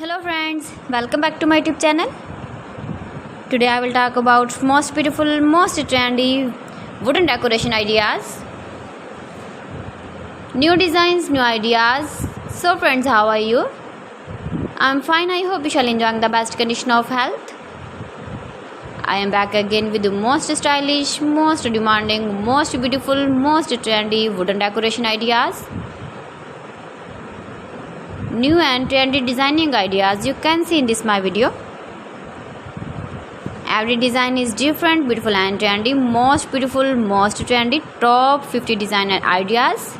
Hello friends, welcome back to my YouTube channel. Today I will talk about most beautiful, most trendy wooden decoration ideas. New designs, new ideas. So friends, how are you? I'm fine. I hope you shall enjoy the best condition of health. I am back again with the most stylish, most demanding, most beautiful, most trendy wooden decoration ideas. New and trendy designing ideas you can see in this my video. Every design is different, beautiful and trendy. Most beautiful, most trendy, top 50 designer ideas.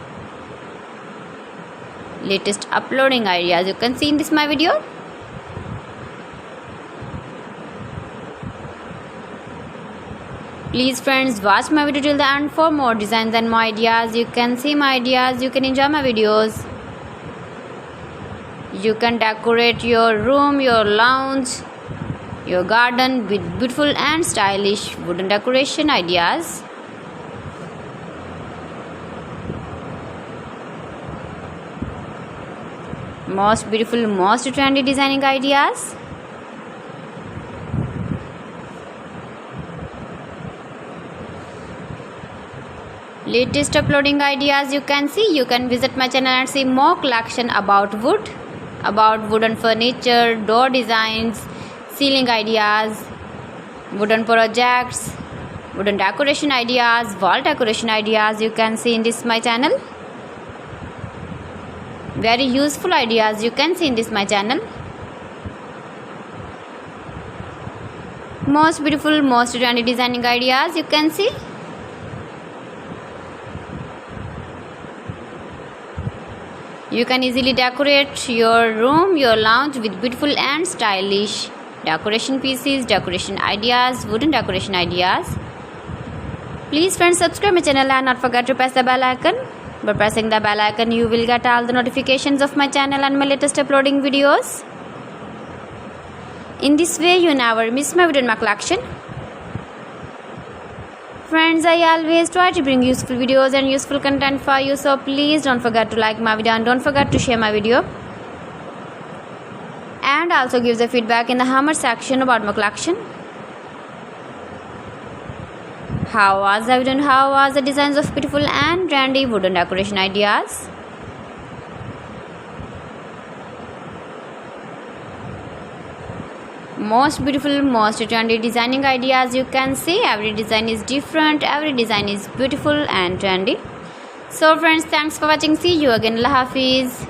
Latest uploading ideas you can see in this my video. Please friends, watch my video till the end for more designs and more ideas. You can see my ideas, you can enjoy my videos. You can decorate your room, your lounge, your garden with beautiful and stylish wooden decoration ideas. Most beautiful, most trendy designing ideas. Latest uploading ideas you can see. You can visit my channel and see more collection about wood, about wooden furniture, door designs, ceiling ideas, wooden projects, wooden decoration ideas, wall decoration ideas you can see in this my channel. Very useful ideas you can see in this my channel. Most beautiful, most trendy designing ideas you can see. You can easily decorate your room, your lounge with beautiful and stylish decoration pieces, decoration ideas, wooden decoration ideas. Please friends, subscribe my channel and not forget to press the bell icon. By pressing the bell icon, you will get all the notifications of my channel and my latest uploading videos. In this way, you never miss my video in my collection. Friends, I always try to bring useful videos and useful content for you, so please don't forget to like my video and don't forget to share my video. And also give the feedback in the comment section about my collection. How was the video and how was the designs of beautiful and trendy wooden decoration ideas? Most beautiful, most trendy designing ideas you can see. Every design is different, every design is beautiful and trendy. So friends, thanks for watching. See you again. Allah Hafiz.